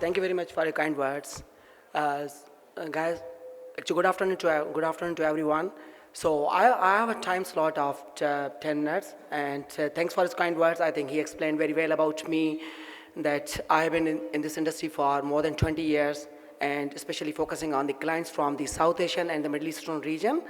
Thank you very much for your kind words. Guys, actually, good afternoon to everyone. So I have a time slot of 10 minutes, and thanks for his kind words. I think he explained very well about me, that I have been in this industry for more than 20 years, and especially focusing on the clients from the South Asian and the Middle Eastern region.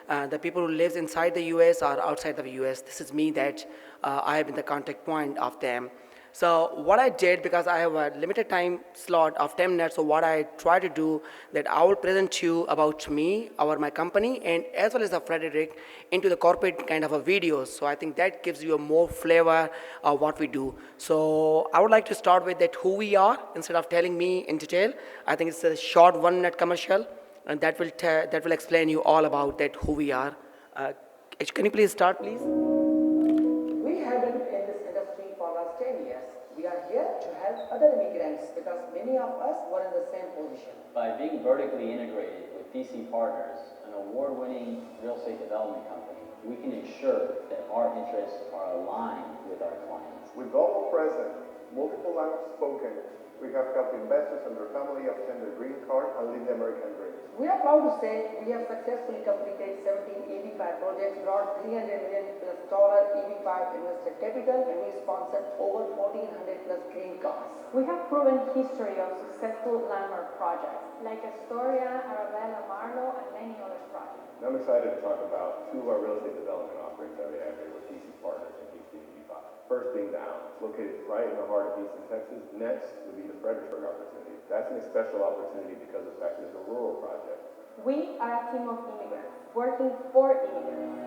The people who lives inside the US or outside of the US, this is me that I have been the contact point of them. So what I did, because I have a limited time slot of 10 minutes, so what I try to do, that I will present you about me, my company, and as well as the Frederick into the corporate kind of a video. So I think that gives you a more flavor of what we do. So I would like to start with that who we are, instead of telling me in detail. I think it's a short 1 minute commercial, and that will explain you all about that who we are. Can you please start, please? We have been in this industry for last 10 years. We are here to help other immigrants because many of us were in the same position. By being vertically integrated with DC Partners, an award-winning real estate development company, we can ensure that our interests are aligned with our clients. With global presence, multiple languages spoken, we have helped investors and their family obtain their green card and live the American dream. We are proud to say we have successfully completed 17 EB5 projects, brought $300 million plus EB5 invested capital, and we sponsored over 1,400 plus green cards. We have proven history of successful landmark projects like Astoria, Arabella, Marlow, and many other projects. I'm excited to talk about two of our real estate development offerings that we have here with DC Partners and Houston EB5. First being Down, located right in the heart of Houston, Texas. Next would be the Fredericksburg opportunity. That's a special opportunity because of the fact that it's a rural project. We are a team of immigrants working for immigrants.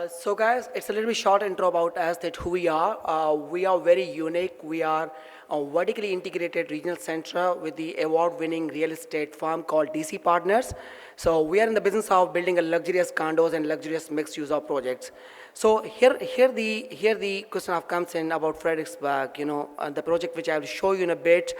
So guys, it's a little bit short intro about us, that who we are. We are very unique. We are a vertically integrated regional center with the award-winning real estate firm called DC Partners. So we are in the business of building a luxurious condos and luxurious mixed-use of projects. So here the question comes in about Fredericksburg. The project which I will show you in a bit,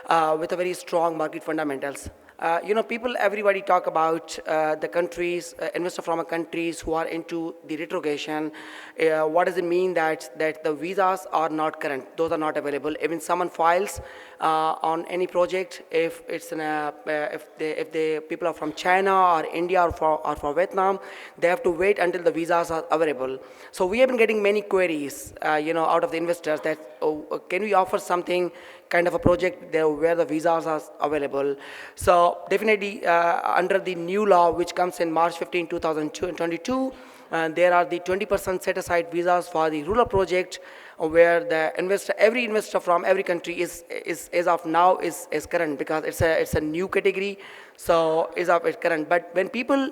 with a very strong market fundamentals. Everybody talk about the countries, investor from countries who are into the retrogression. What does it mean that the visas are not current? Those are not available. Even someone files on any project, if it's if the people are from China or India or for Vietnam, they have to wait until the visas are available. So we have been getting many queries, out of the investors that, can we offer something kind of a project there where the visas are available? So definitely under the new law which comes in March 15, 2022, there are the 20% set aside visas for the rural project, where every investor from every country is as of now is current, because it's a new category, so is of it current. But when people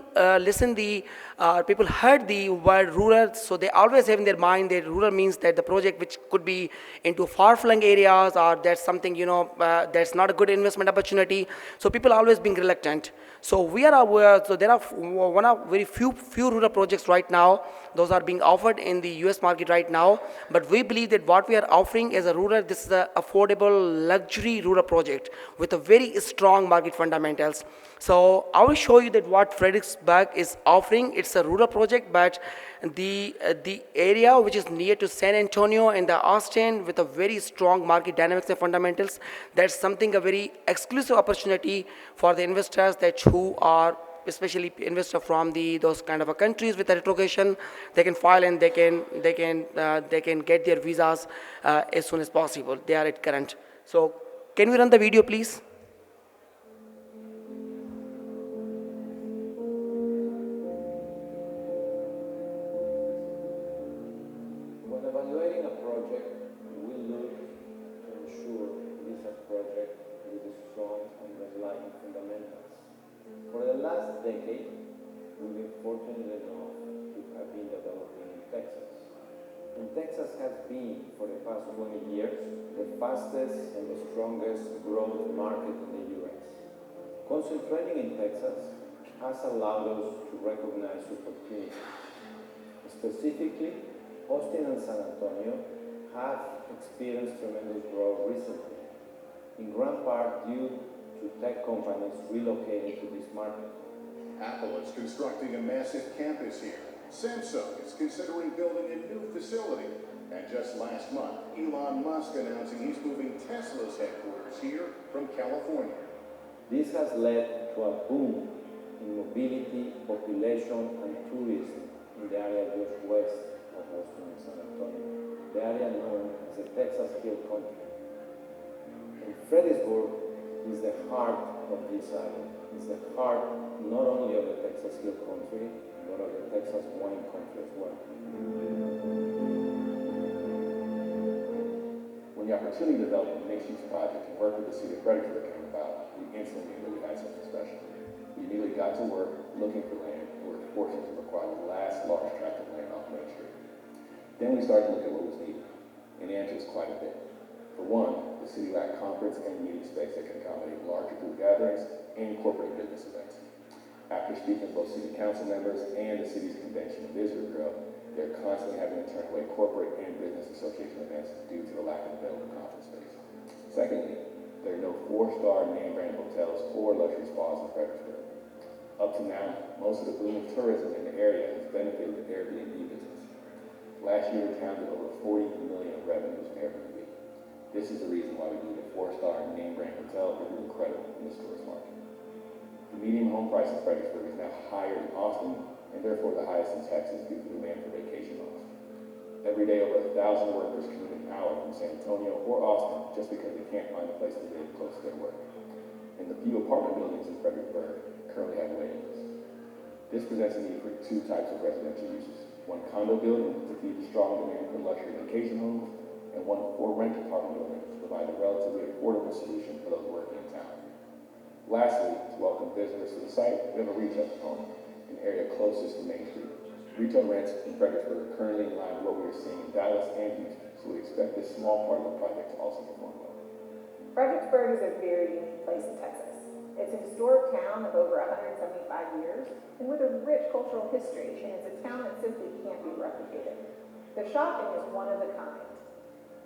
people heard the word rural, so they always have in their mind that rural means that the project which could be into far-flung areas, or that's something that's not a good investment opportunity. So people always being reluctant. So we are aware. So there are one of very few rural projects right now. Those are being offered in the US market right now. But we believe that what we are offering as a rural, this is an affordable luxury rural project with a very strong market fundamentals. So I will show you that what Fredericksburg is offering. It's a rural project, but the area which is near to San Antonio and the Austin, with a very strong market dynamics and fundamentals, that's something a very exclusive opportunity for the investors that who are especially investor from those kind of countries with a retrogression. They can file and they can get their visas as soon as possible. They are at current. So can we run the video, please? When evaluating a project, we look to ensure it is a project with strong underlying fundamentals. For the last decade, we've been fortunate enough to have been developing in Texas. And Texas has been, for the past 20 years, the fastest and the strongest growth market in the US. Concentrating in Texas has allowed us to recognize opportunities. Specifically, Austin and San Antonio have experienced tremendous growth recently, in grand part due to tech companies relocating to this market. Apple is constructing a massive campus here. Samsung is considering building a new facility. And just last month, Elon Musk announcing he's moving Tesla's headquarters here from California. This has led to a boom in mobility, population, and tourism in the area just west of Austin and San Antonio, the area known as the Texas Hill Country. And Fredericksburg is the heart of this area. It's the heart not only of the Texas Hill Country, but of the Texas wine country as well. When the opportunity developed a mixed-use project and work with the city of Fredericksburg came about, we instantly knew that we had something special. We immediately got to work looking for land and were fortunate to acquire the last large tract of land off Main Street. Then we started to look at what was needed, and the answer was quite a bit. For one, the city lacked conference and meeting space that can accommodate larger group gatherings and corporate business events. After speaking with both city council members and the city's convention and visitor bureau, they're constantly having to turn away corporate and business association events due to the lack of available conference space. Secondly, there are no 4-star name-brand hotels or luxury spas in Fredericksburg. Up to now, most of the boom of tourism in the area has benefited the Airbnb business. Last year, the town did over $40 million in revenues from Airbnb. This is the reason why we need a 4-star name-brand hotel that will be incredible in this tourist market. The median home price in Fredericksburg is now higher than Austin, and therefore the highest in Texas due to demand for vacation homes. Every day, over 1,000 workers commute an hour from San Antonio or Austin just because they can't find a place to live close to their work. And the few apartment buildings in Fredericksburg currently have waiting lists. This presents a need for 2 types of residential uses. One condo building to feed the strong demand for luxury vacation homes, and one for-rent apartment building to provide a relatively affordable solution for those working in town. Lastly, to welcome visitors to the site, we have a retail component, an area closest to Main Street. Retail rents in Fredericksburg are currently in line with what we are seeing in Dallas and Houston, so we expect this small part of the project to also perform well. Fredericksburg is a very unique place in Texas. It's a historic town of over 175 years and with a rich cultural history, and it's a town that simply can't be replicated. The shopping is one of a kind.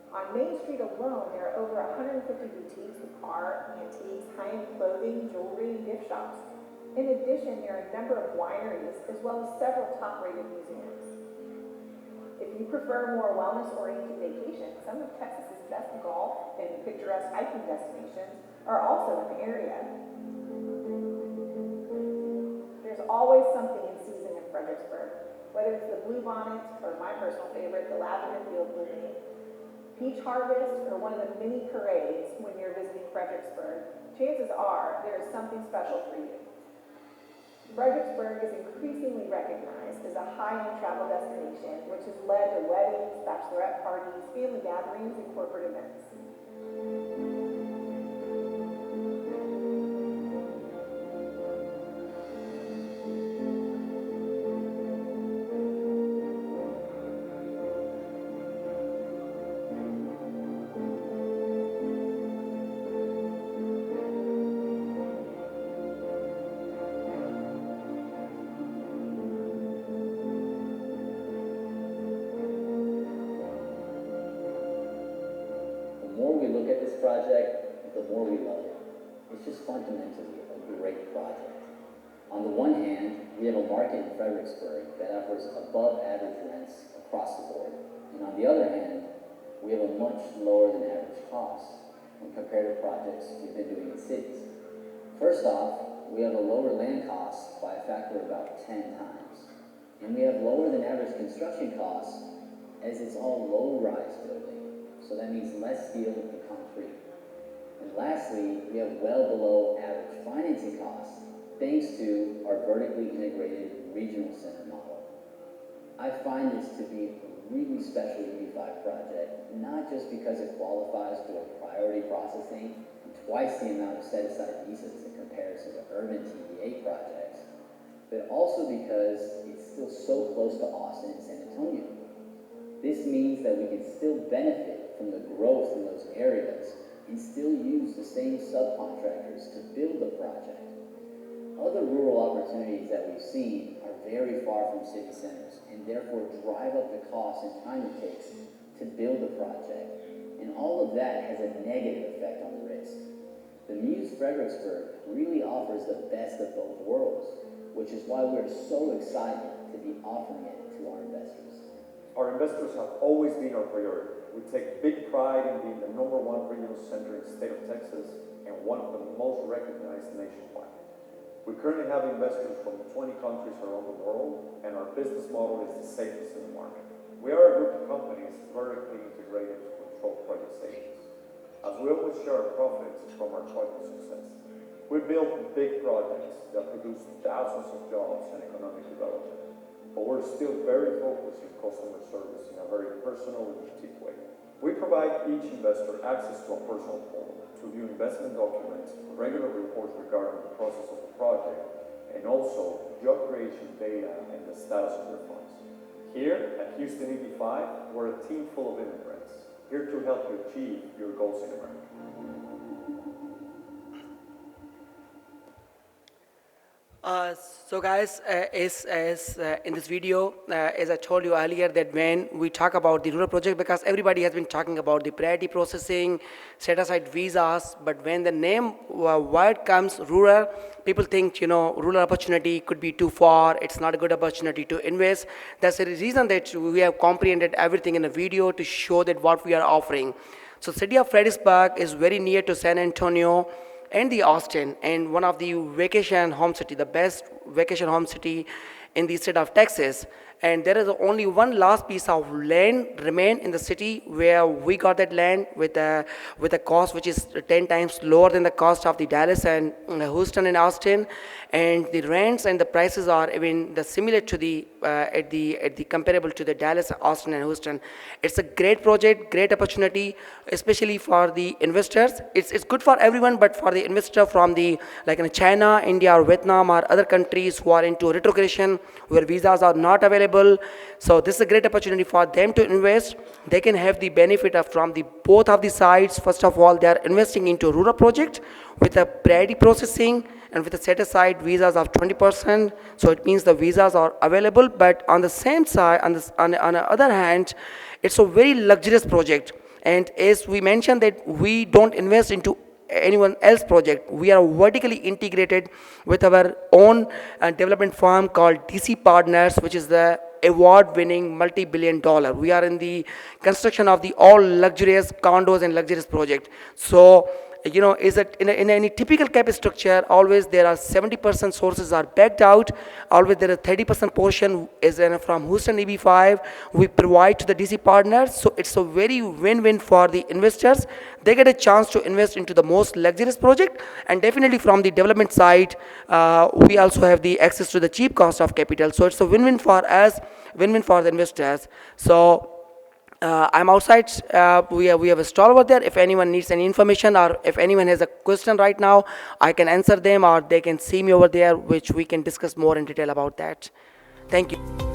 On Main Street alone, there are over 150 boutiques with art, antiques, high-end clothing, jewelry, and gift shops. In addition, there are a number of wineries as well as several top-rated museums. If you prefer more wellness-oriented vacation, some of Texas's best golf and picturesque hiking destinations are also in the area. There's always something in season in Fredericksburg, whether it's the bluebonnets or my personal favorite, the lavender field blooming, peach harvest, or one of the many parades when you're visiting Fredericksburg. Chances are there is something special for you. Fredericksburg is increasingly recognized as a high-end travel destination, which has led to weddings, bachelorette parties, family gatherings, and corporate events. The more we look at this project, the more we love it. It's just fundamentally a great project. On the one hand, we have a market in Fredericksburg that offers above average rents across the board. And on the other hand, we have a much lower than average cost when compared to projects we've been doing in cities. First off, we have a lower land cost by a factor of about 10 times. And we have lower than average construction costs as it's all low-rise building. So that means less steel and concrete. And lastly, we have well below average financing costs thanks to our vertically integrated regional center model. I find this to be a really special EB5 project, not just because it qualifies for priority processing and twice the amount of set-aside visas in comparison to urban TDA projects, but also because it's still so close to Austin and San Antonio. This means that we can still benefit from the growth in those areas and still use the same subcontractors to build the project. Other rural opportunities that we've seen are very far from city centers and therefore drive up the cost and time it takes to build the project. And all of that has a negative effect on the risk. The Muse Fredericksburg really offers the best of both worlds, which is why we're so excited to be offering it to Our investors have always been our priority. We take big pride in being the #1 regional center in the state of Texas and one of the most recognized nationwide. We currently have investors from 20 countries around the world, and our business model is the safest in the market. We are a group of companies vertically integrated to control project stages, as we always share our profits from our project success. We build big projects that produce thousands of jobs and economic development, but we're still very focused on customer service in a very personal and boutique way. We provide each investor access to a personal portal to view investment documents, regular reports regarding the process of the project, and also job creation data and the status of their funds. Here at Houston EB5, we're a team full of immigrants, here to help you achieve your goals in America. So guys, in this video, as I told you earlier, that when we talk about the rural project, because everybody has been talking about the priority processing, set-aside visas, but when the name word comes rural, people think, rural opportunity could be too far, it's not a good opportunity to invest. That's the reason that we have comprehended everything in the video to show that what we are offering. So city of Fredericksburg is very near to San Antonio and the Austin, and one of the vacation home city, the best vacation home city in the state of Texas. And there is only one last piece of land remain in the city where we got that land with a cost which is 10 times lower than the cost of the Dallas and Houston and Austin, and the rents and the prices are even similar to the at the comparable to the Dallas, Austin, and Houston. It's a great project, great opportunity, especially for the investors. It's good for everyone, but for the investor from the like in China, India, or Vietnam, or other countries who are into retrogression, where visas are not available. So this is a great opportunity for them to invest. They can have the benefit of from the both of the sides. First of all, they are investing into a rural project with a priority processing and with a set-aside visas of 20%. So it means the visas are available. But on the same side, on the other hand, it's a very luxurious project. And as we mentioned that we don't invest into anyone else project. We are vertically integrated with our own development firm called DC Partners, which is the award-winning multi-billion-dollar. We are in the construction of the all luxurious condos and luxurious project. So is that in any typical capital structure, always there are 70% sources are backed out. Always there are 30% portion is from Houston EB5. We provide to the DC partners. So it's a very win-win for the investors. They get a chance to invest into the most luxurious project, and definitely from the development side, we also have the access to the cheap cost of capital. So it's a win-win for us, win-win for the investors. So I'm outside. We have a stall over there. If anyone needs any information or if anyone has a question right now, I can answer them, or they can see me over there, which we can discuss more in detail about that. Thank you.